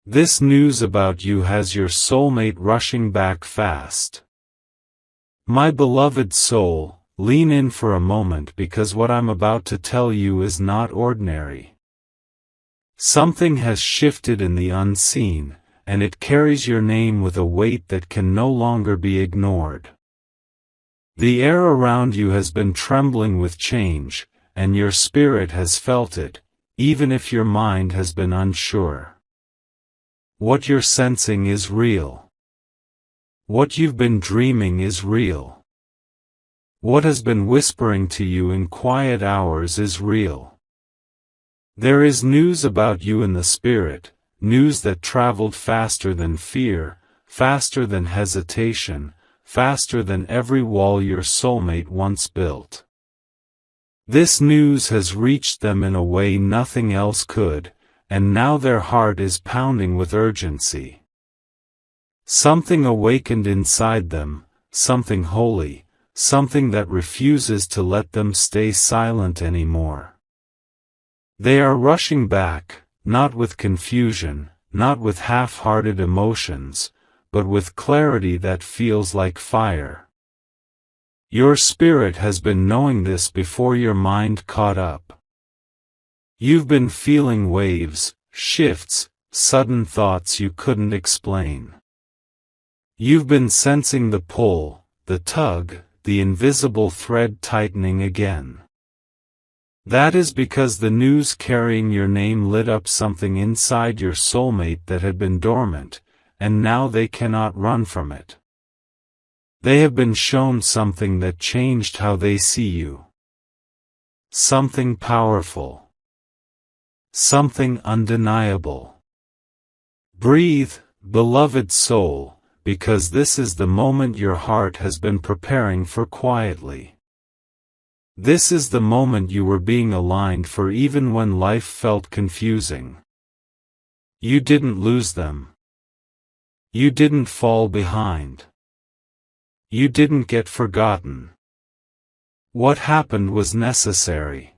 This news about you has your soulmate rushing back fast. My beloved soul, lean in for a moment because what I'm about to tell you is not ordinary. Something has shifted in the unseen, and it carries your name with a weight that can no longer be ignored. The air around you has been trembling with change, and your spirit has felt it, even if your mind has been unsure. What you're sensing is real. What you've been dreaming is real. What has been whispering to you in quiet hours is real. There is news about you in the spirit, news that traveled faster than fear, faster than hesitation, faster than every wall your soulmate once built. This news has reached them in a way nothing else could, and now their heart is pounding with urgency. Something awakened inside them, something holy, something that refuses to let them stay silent anymore. They are rushing back, not with confusion, not with half-hearted emotions, but with clarity that feels like fire. Your spirit has been knowing this before your mind caught up. You've been feeling waves, shifts, sudden thoughts you couldn't explain. You've been sensing the pull, the tug, the invisible thread tightening again. That is because the news carrying your name lit up something inside your soulmate that had been dormant, and now they cannot run from it. They have been shown something that changed how they see you. Something powerful. Something undeniable. Breathe, beloved soul, because this is the moment your heart has been preparing for quietly. This is the moment you were being aligned for even when life felt confusing. You didn't lose them. You didn't fall behind. You didn't get forgotten. What happened was necessary.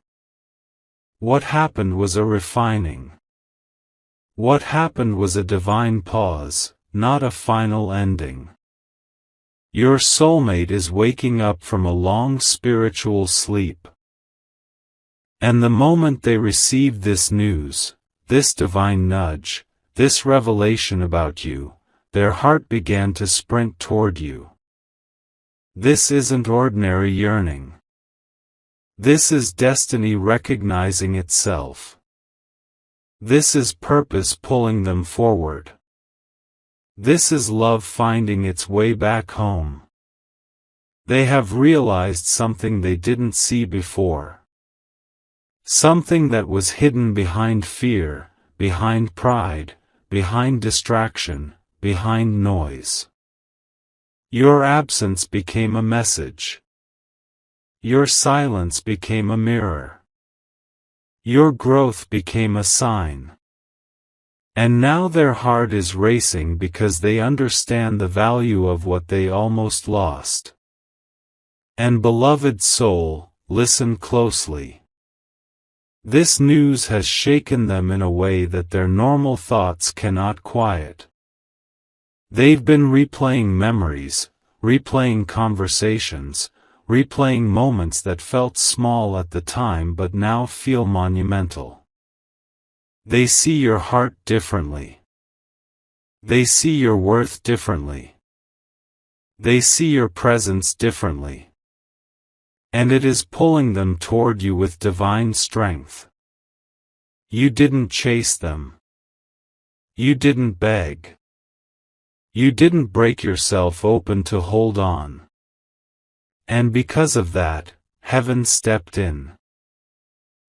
What happened was a refining. What happened was a divine pause, not a final ending. Your soulmate is waking up from a long spiritual sleep. And the moment they received this news, this divine nudge, this revelation about you, their heart began to sprint toward you. This isn't ordinary yearning. This is destiny recognizing itself. This is purpose pulling them forward. This is love finding its way back home. They have realized something they didn't see before. Something that was hidden behind fear, behind pride, behind distraction, behind noise. Your absence became a message. Your silence became a mirror. Your growth became a sign. And now their heart is racing because they understand the value of what they almost lost. And beloved soul, listen closely. This news has shaken them in a way that their normal thoughts cannot quiet. They've been replaying memories, replaying conversations, replaying moments that felt small at the time but now feel monumental. They see your heart differently. They see your worth differently. They see your presence differently. And it is pulling them toward you with divine strength. You didn't chase them. You didn't beg. You didn't break yourself open to hold on. And because of that, heaven stepped in.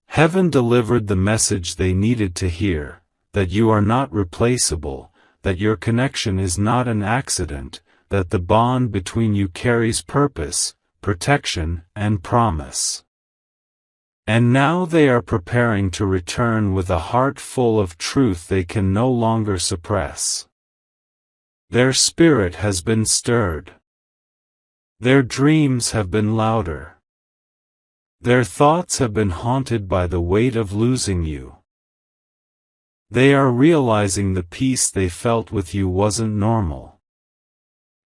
Heaven delivered the message they needed to hear, that you are not replaceable, that your connection is not an accident, that the bond between you carries purpose, protection, and promise. And now they are preparing to return with a heart full of truth they can no longer suppress. Their spirit has been stirred. Their dreams have been louder. Their thoughts have been haunted by the weight of losing you. They are realizing the peace they felt with you wasn't normal.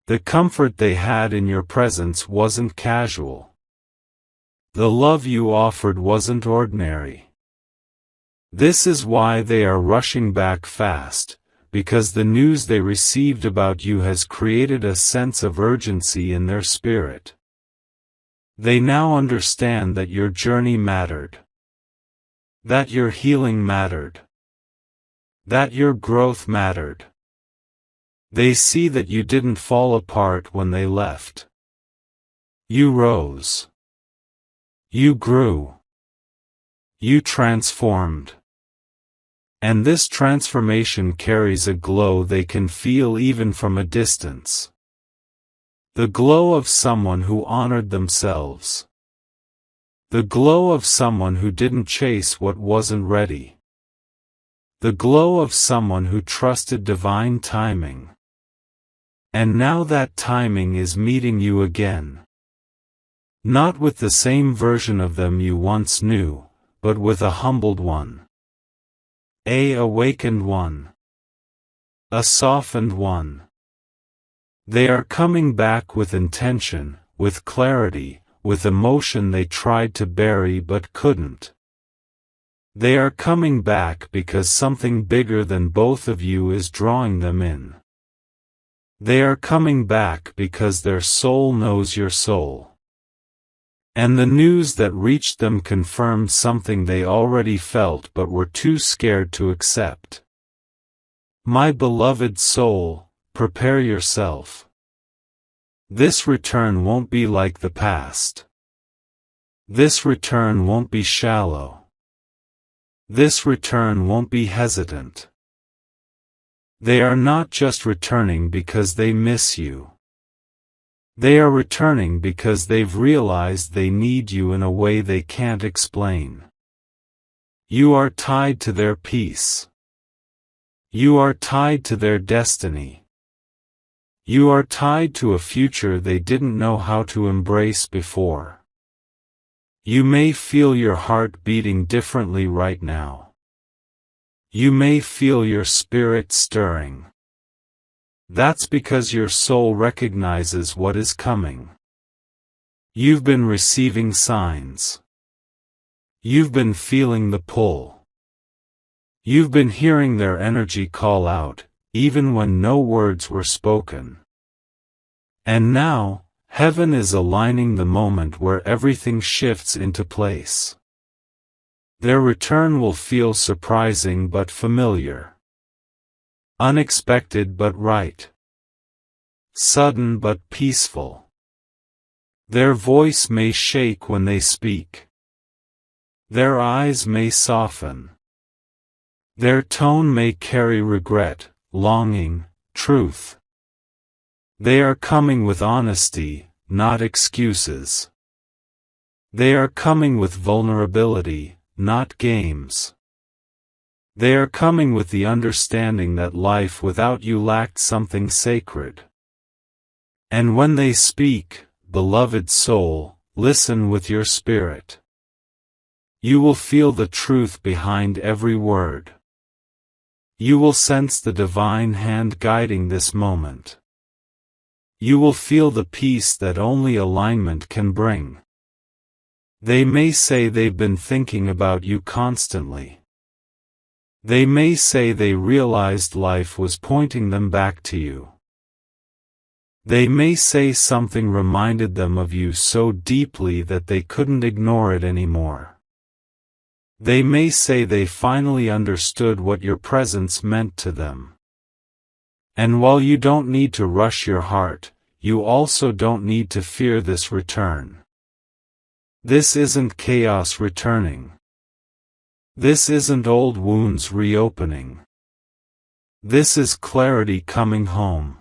The comfort they had in your presence wasn't casual. The love you offered wasn't ordinary. This is why they are rushing back fast, because the news they received about you has created a sense of urgency in their spirit. They now understand that your journey mattered. That your healing mattered. That your growth mattered. They see that you didn't fall apart when they left. You rose. You grew. You transformed. And this transformation carries a glow they can feel even from a distance. The glow of someone who honored themselves. The glow of someone who didn't chase what wasn't ready. The glow of someone who trusted divine timing. And now that timing is meeting you again. Not with the same version of them you once knew, but with a humbled one. A awakened one. A softened one. They are coming back with intention, with clarity, with emotion they tried to bury but couldn't. They are coming back because something bigger than both of you is drawing them in. They are coming back because their soul knows your soul. And the news that reached them confirmed something they already felt but were too scared to accept. My beloved soul, prepare yourself. This return won't be like the past. This return won't be shallow. This return won't be hesitant. They are not just returning because they miss you. They are returning because they've realized they need you in a way they can't explain. You are tied to their peace. You are tied to their destiny. You are tied to a future they didn't know how to embrace before. You may feel your heart beating differently right now. You may feel your spirit stirring. That's because your soul recognizes what is coming. You've been receiving signs. You've been feeling the pull. You've been hearing their energy call out, even when no words were spoken. And now, heaven is aligning the moment where everything shifts into place. Their return will feel surprising but familiar. Unexpected but right. Sudden but peaceful. Their voice may shake when they speak. Their eyes may soften. Their tone may carry regret, longing, truth. They are coming with honesty, not excuses. They are coming with vulnerability, not games. They are coming with the understanding that life without you lacked something sacred. And when they speak, beloved soul, listen with your spirit. You will feel the truth behind every word. You will sense the divine hand guiding this moment. You will feel the peace that only alignment can bring. They may say they've been thinking about you constantly. They may say they realized life was pointing them back to you. They may say something reminded them of you so deeply that they couldn't ignore it anymore. They may say they finally understood what your presence meant to them. And while you don't need to rush your heart, you also don't need to fear this return. This isn't chaos returning. This isn't old wounds reopening. This is clarity coming home.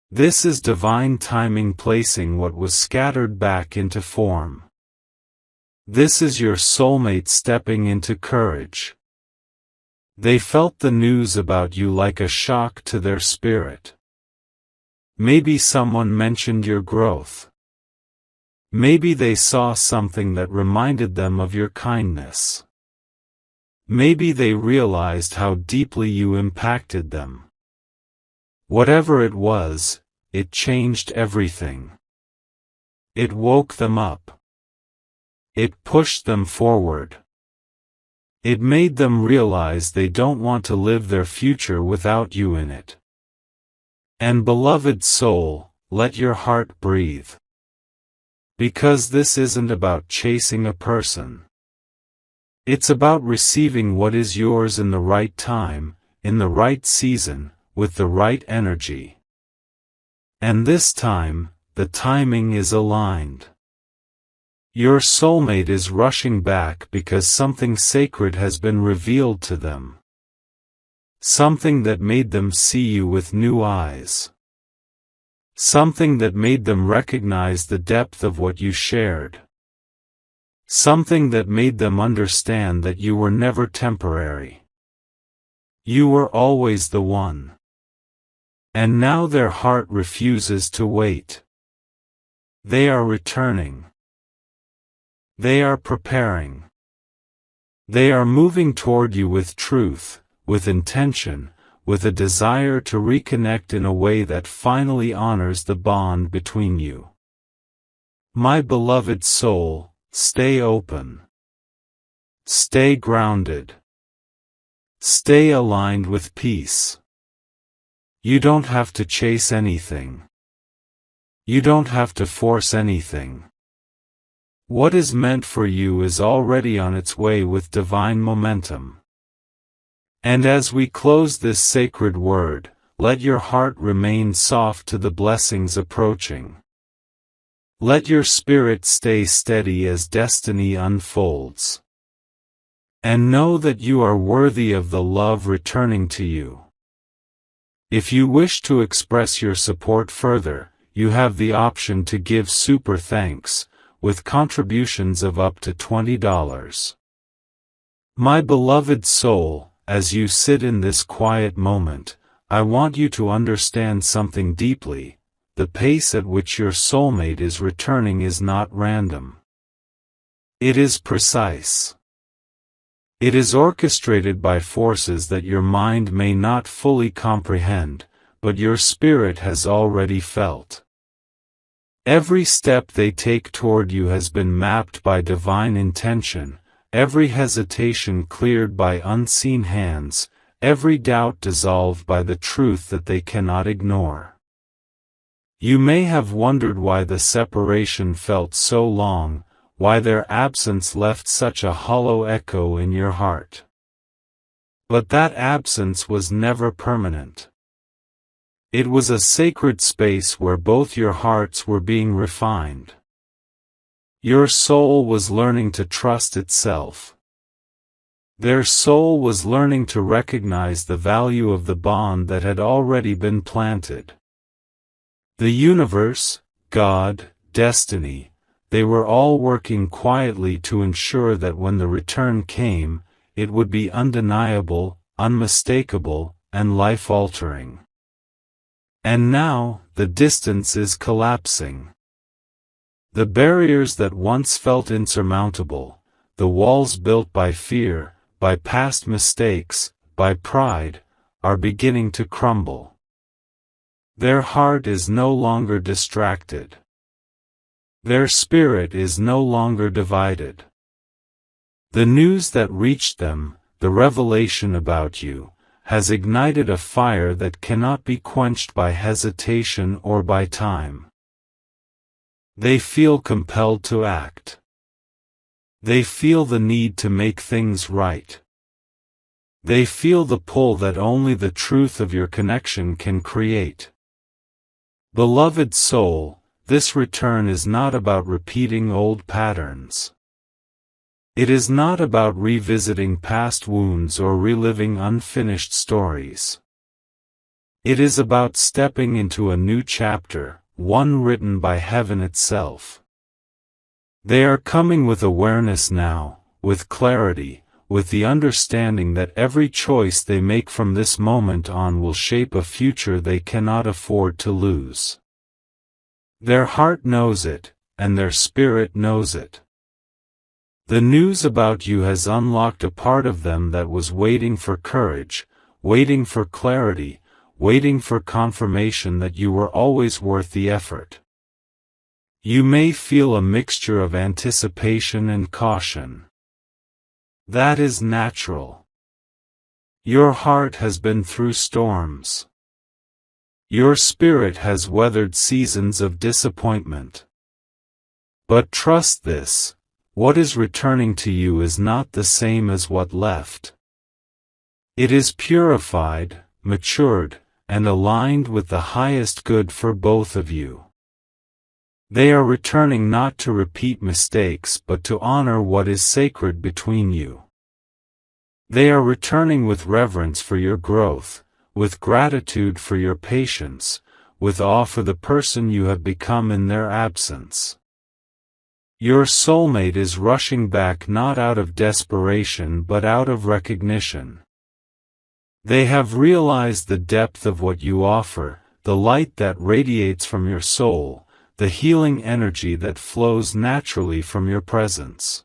This is divine timing placing what was scattered back into form. This is your soulmate stepping into courage. They felt the news about you like a shock to their spirit. Maybe someone mentioned your growth. Maybe they saw something that reminded them of your kindness. Maybe they realized how deeply you impacted them. Whatever it was, it changed everything. It woke them up. It pushed them forward. It made them realize they don't want to live their future without you in it. And beloved soul, let your heart breathe. Because this isn't about chasing a person. It's about receiving what is yours in the right time, in the right season, with the right energy. And this time, the timing is aligned. Your soulmate is rushing back because something sacred has been revealed to them. Something that made them see you with new eyes. Something that made them recognize the depth of what you shared. Something that made them understand that you were never temporary. You were always the one. And now their heart refuses to wait. They are returning. They are preparing. They are moving toward you with truth, with intention, with a desire to reconnect in a way that finally honors the bond between you. My beloved soul, stay open. Stay grounded. Stay aligned with peace. You don't have to chase anything. You don't have to force anything. What is meant for you is already on its way with divine momentum. And as we close this sacred word, let your heart remain soft to the blessings approaching. Let your spirit stay steady as destiny unfolds. And know that you are worthy of the love returning to you. If you wish to express your support further, you have the option to give super thanks, with contributions of up to $20. My beloved soul, as you sit in this quiet moment, I want you to understand something deeply. The pace at which your soulmate is returning is not random. It is precise. It is orchestrated by forces that your mind may not fully comprehend, but your spirit has already felt. Every step they take toward you has been mapped by divine intention, every hesitation cleared by unseen hands, every doubt dissolved by the truth that they cannot ignore. You may have wondered why the separation felt so long, why their absence left such a hollow echo in your heart. But that absence was never permanent. It was a sacred space where both your hearts were being refined. Your soul was learning to trust itself. Their soul was learning to recognize the value of the bond that had already been planted. The universe, God, destiny, they were all working quietly to ensure that when the return came, it would be undeniable, unmistakable, and life-altering. And now, the distance is collapsing. The barriers that once felt insurmountable, the walls built by fear, by past mistakes, by pride, are beginning to crumble. Their heart is no longer distracted. Their spirit is no longer divided. The news that reached them, the revelation about you, has ignited a fire that cannot be quenched by hesitation or by time. They feel compelled to act. They feel the need to make things right. They feel the pull that only the truth of your connection can create. Beloved soul, this return is not about repeating old patterns. It is not about revisiting past wounds or reliving unfinished stories. It is about stepping into a new chapter, one written by heaven itself. They are coming with awareness now, with clarity, with the understanding that every choice they make from this moment on will shape a future they cannot afford to lose. Their heart knows it, and their spirit knows it. The news about you has unlocked a part of them that was waiting for courage, waiting for clarity, waiting for confirmation that you were always worth the effort. You may feel a mixture of anticipation and caution. That is natural. Your heart has been through storms. Your spirit has weathered seasons of disappointment. But trust this, what is returning to you is not the same as what left. It is purified, matured, and aligned with the highest good for both of you. They are returning not to repeat mistakes but to honor what is sacred between you. They are returning with reverence for your growth, with gratitude for your patience, with awe for the person you have become in their absence. Your soulmate is rushing back not out of desperation but out of recognition. They have realized the depth of what you offer, the light that radiates from your soul, the healing energy that flows naturally from your presence.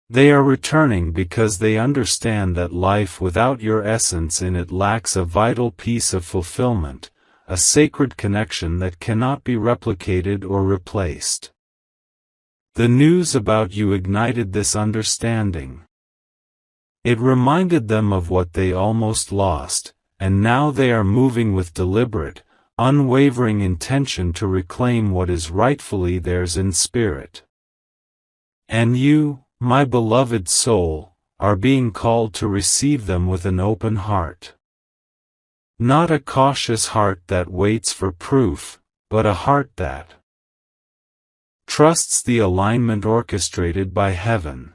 They are returning because they understand that life without your essence in it lacks a vital piece of fulfillment, a sacred connection that cannot be replicated or replaced. The news about you ignited this understanding. It reminded them of what they almost lost, and now they are moving with deliberate, unwavering intention to reclaim what is rightfully theirs in spirit. And you, my beloved soul, are being called to receive them with an open heart. Not a cautious heart that waits for proof, but a heart that trusts the alignment orchestrated by heaven.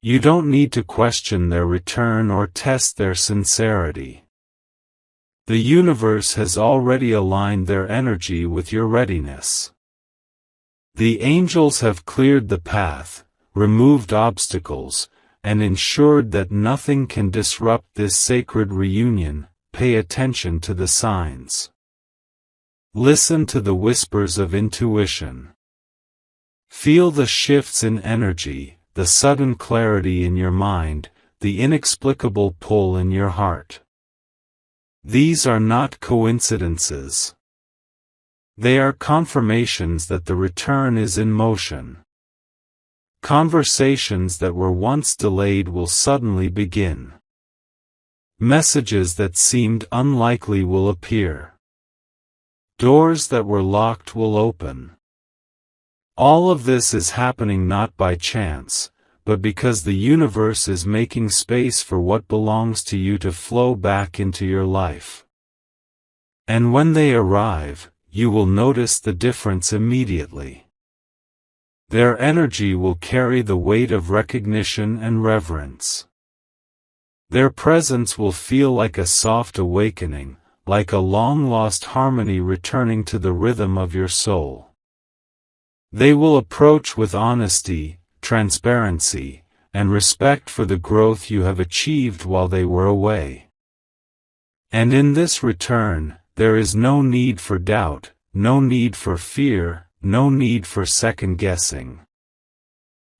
You don't need to question their return or test their sincerity. The universe has already aligned their energy with your readiness. The angels have cleared the path, removed obstacles, and ensured that nothing can disrupt this sacred reunion. Pay attention to the signs. Listen to the whispers of intuition. Feel the shifts in energy, the sudden clarity in your mind, the inexplicable pull in your heart. These are not coincidences. They are confirmations that the return is in motion. Conversations that were once delayed will suddenly begin. Messages that seemed unlikely will appear. Doors that were locked will open. All of this is happening not by chance, but because the universe is making space for what belongs to you to flow back into your life. And when they arrive, you will notice the difference immediately. Their energy will carry the weight of recognition and reverence. Their presence will feel like a soft awakening, like a long-lost harmony returning to the rhythm of your soul. They will approach with honesty, transparency, and respect for the growth you have achieved while they were away. And in this return, there is no need for doubt, no need for fear, no need for second-guessing.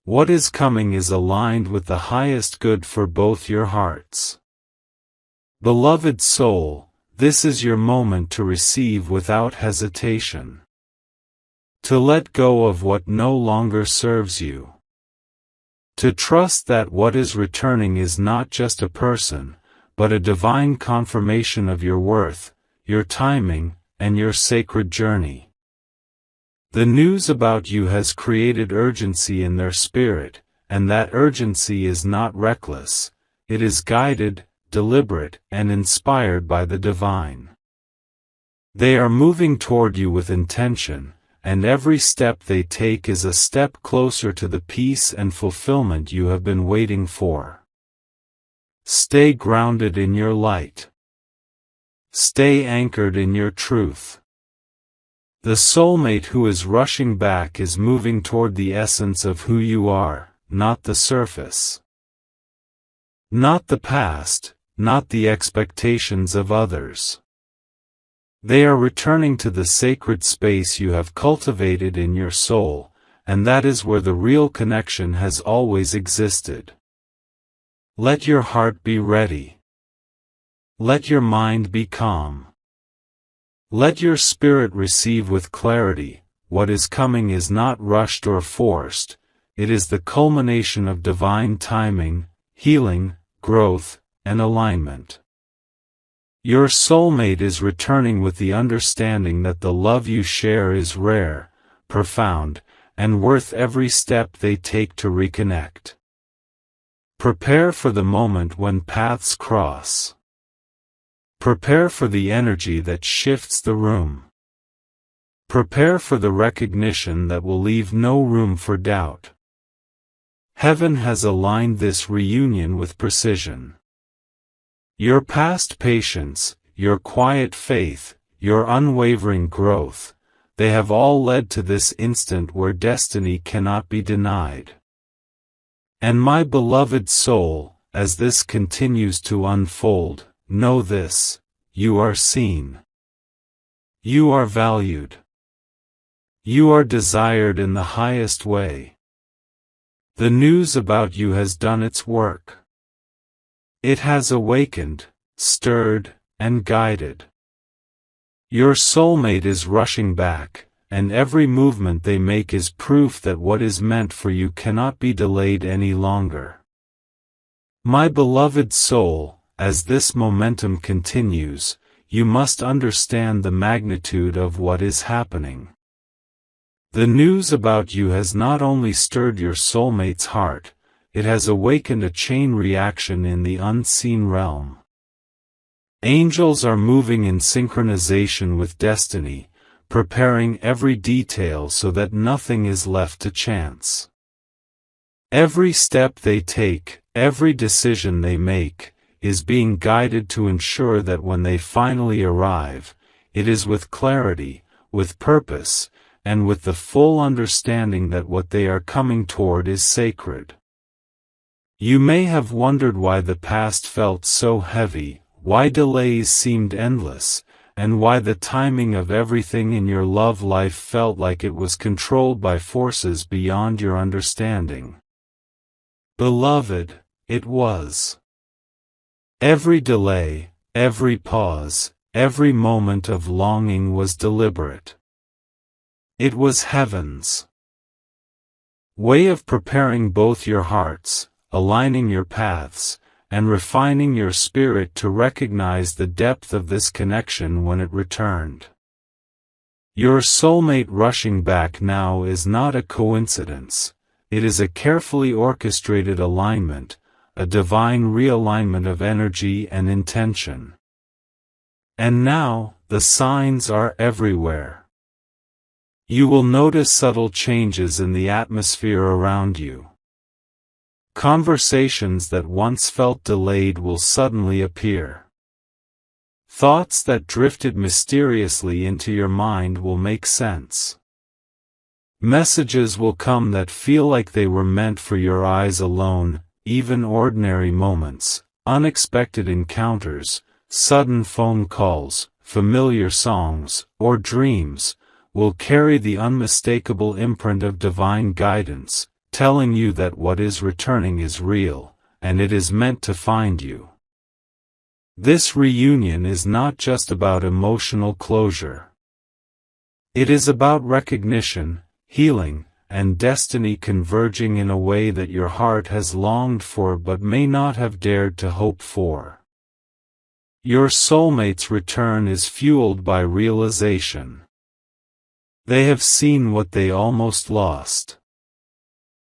What is coming is aligned with the highest good for both your hearts. Beloved soul, this is your moment to receive without hesitation. To let go of what no longer serves you. To trust that what is returning is not just a person, but a divine confirmation of your worth, your timing, and your sacred journey. The news about you has created urgency in their spirit, and that urgency is not reckless, it is guided, deliberate, and inspired by the divine. They are moving toward you with intention, and every step they take is a step closer to the peace and fulfillment you have been waiting for. Stay grounded in your light. Stay anchored in your truth. The soulmate who is rushing back is moving toward the essence of who you are, not the surface. Not the past, not the expectations of others. They are returning to the sacred space you have cultivated in your soul, and that is where the real connection has always existed. Let your heart be ready. Let your mind be calm. Let your spirit receive with clarity. What is coming is not rushed or forced, it is the culmination of divine timing, healing, growth, and alignment. Your soulmate is returning with the understanding that the love you share is rare, profound, and worth every step they take to reconnect. Prepare for the moment when paths cross. Prepare for the energy that shifts the room. Prepare for the recognition that will leave no room for doubt. Heaven has aligned this reunion with precision. Your past patience, your quiet faith, your unwavering growth, they have all led to this instant where destiny cannot be denied. And my beloved soul, as this continues to unfold, know this: you are seen. You are valued. You are desired in the highest way. The news about you has done its work. It has awakened, stirred, and guided. Your soulmate is rushing back, and every movement they make is proof that what is meant for you cannot be delayed any longer. My beloved soul, as this momentum continues, you must understand the magnitude of what is happening. The news about you has not only stirred your soulmate's heart, it has awakened a chain reaction in the unseen realm. Angels are moving in synchronization with destiny, preparing every detail so that nothing is left to chance. Every step they take, every decision they make, is being guided to ensure that when they finally arrive, it is with clarity, with purpose, and with the full understanding that what they are coming toward is sacred. You may have wondered why the past felt so heavy, why delays seemed endless, and why the timing of everything in your love life felt like it was controlled by forces beyond your understanding. Beloved, it was. Every delay, every pause, every moment of longing was deliberate. It was heaven's way of preparing both your hearts, aligning your paths, and refining your spirit to recognize the depth of this connection when it returned. Your soulmate rushing back now is not a coincidence, it is a carefully orchestrated alignment, a divine realignment of energy and intention. And now, the signs are everywhere. You will notice subtle changes in the atmosphere around you. Conversations that once felt delayed will suddenly appear. Thoughts that drifted mysteriously into your mind will make sense. Messages will come that feel like they were meant for your eyes alone, even ordinary moments, unexpected encounters, sudden phone calls, familiar songs, or dreams, will carry the unmistakable imprint of divine guidance, telling you that what is returning is real, and it is meant to find you. This reunion is not just about emotional closure. It is about recognition, healing, and destiny converging in a way that your heart has longed for but may not have dared to hope for. Your soulmate's return is fueled by realization. They have seen what they almost lost.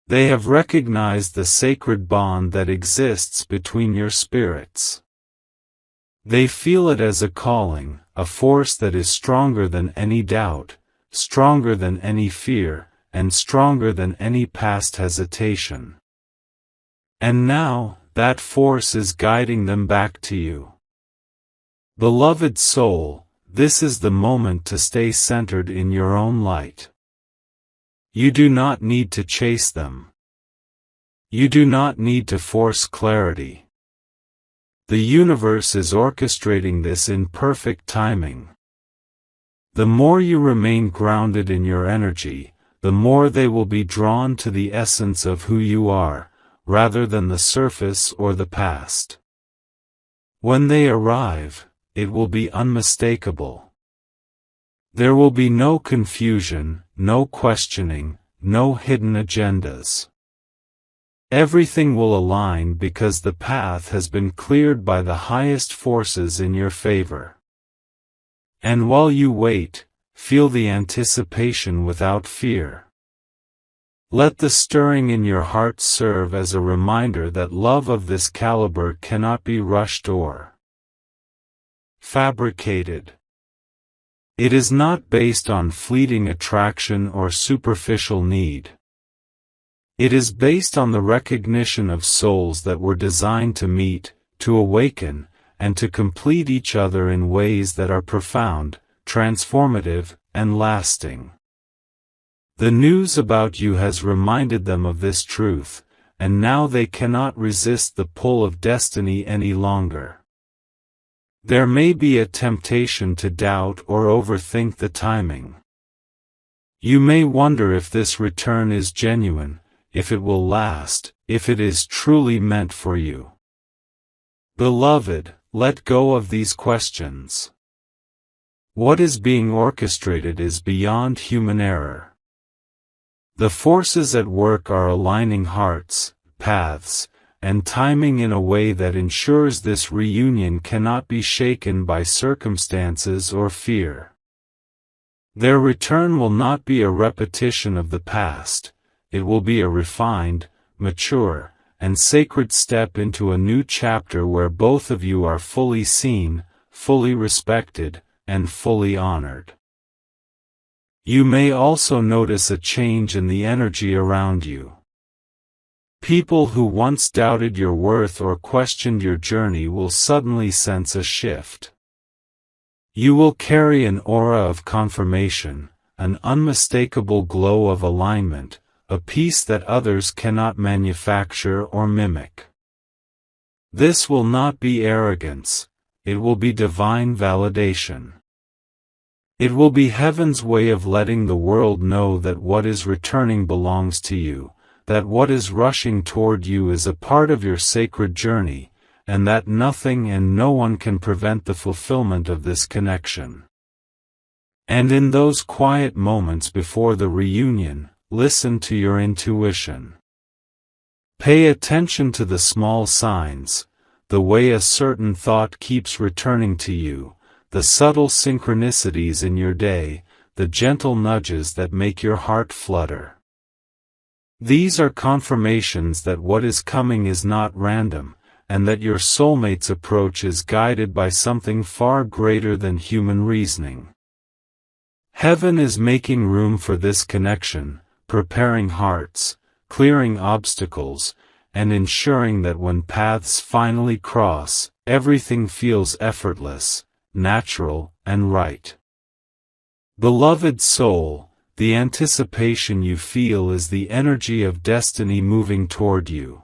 They have recognized the sacred bond that exists between your spirits. They feel it as a calling, a force that is stronger than any doubt, stronger than any fear, and stronger than any past hesitation. And now, that force is guiding them back to you. Beloved soul, this is the moment to stay centered in your own light. You do not need to chase them. You do not need to force clarity. The universe is orchestrating this in perfect timing. The more you remain grounded in your energy, the more they will be drawn to the essence of who you are, rather than the surface or the past. When they arrive, it will be unmistakable. There will be no confusion, no questioning, no hidden agendas. Everything will align because the path has been cleared by the highest forces in your favor. And while you wait, feel the anticipation without fear. Let the stirring in your heart serve as a reminder that love of this caliber cannot be rushed or fabricated. It is not based on fleeting attraction or superficial need. It is based on the recognition of souls that were designed to meet, to awaken, and to complete each other in ways that are profound, transformative, and lasting. The news about you has reminded them of this truth, and now they cannot resist the pull of destiny any longer. There may be a temptation to doubt or overthink the timing. You may wonder if this return is genuine, if it will last, if it is truly meant for you. Beloved, let go of these questions. What is being orchestrated is beyond human error. The forces at work are aligning hearts, paths, and timing in a way that ensures this reunion cannot be shaken by circumstances or fear. Their return will not be a repetition of the past, it will be a refined, mature, and sacred step into a new chapter where both of you are fully seen, fully respected, and fully honored. You may also notice a change in the energy around you. People who once doubted your worth or questioned your journey will suddenly sense a shift. You will carry an aura of confirmation, an unmistakable glow of alignment, a peace that others cannot manufacture or mimic. This will not be arrogance, it will be divine validation. It will be heaven's way of letting the world know that what is returning belongs to you, that what is rushing toward you is a part of your sacred journey, and that nothing and no one can prevent the fulfillment of this connection. And in those quiet moments before the reunion, listen to your intuition. Pay attention to the small signs, the way a certain thought keeps returning to you, the subtle synchronicities in your day, the gentle nudges that make your heart flutter. These are confirmations that what is coming is not random, and that your soulmate's approach is guided by something far greater than human reasoning. Heaven is making room for this connection, preparing hearts, clearing obstacles, and ensuring that when paths finally cross, everything feels effortless, natural, and right. Beloved soul, the anticipation you feel is the energy of destiny moving toward you.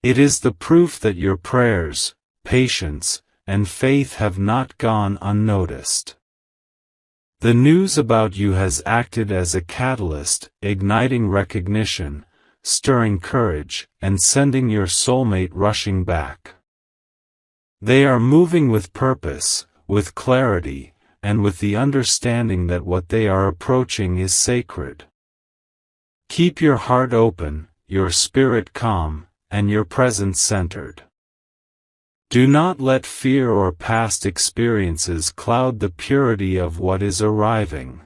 It is the proof that your prayers, patience, and faith have not gone unnoticed. The news about you has acted as a catalyst, igniting recognition, stirring courage, and sending your soulmate rushing back. They are moving with purpose, with clarity, and with the understanding that what they are approaching is sacred. Keep your heart open, your spirit calm, and your presence centered. Do not let fear or past experiences cloud the purity of what is arriving.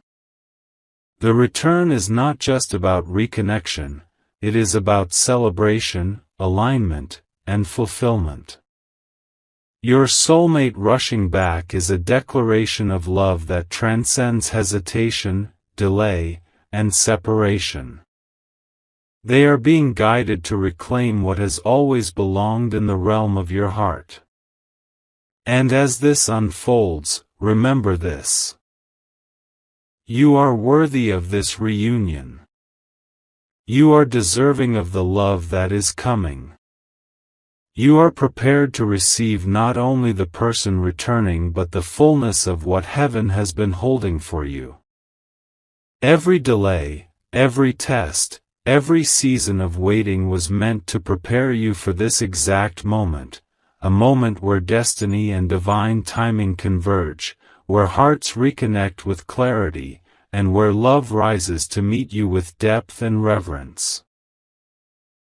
The return is not just about reconnection, it is about celebration, alignment, and fulfillment. Your soulmate rushing back is a declaration of love that transcends hesitation, delay, and separation. They are being guided to reclaim what has always belonged in the realm of your heart. And as this unfolds, remember this. You are worthy of this reunion. You are deserving of the love that is coming. You are prepared to receive not only the person returning but the fullness of what heaven has been holding for you. Every delay, every test, every season of waiting was meant to prepare you for this exact moment, a moment where destiny and divine timing converge, where hearts reconnect with clarity, and where love rises to meet you with depth and reverence.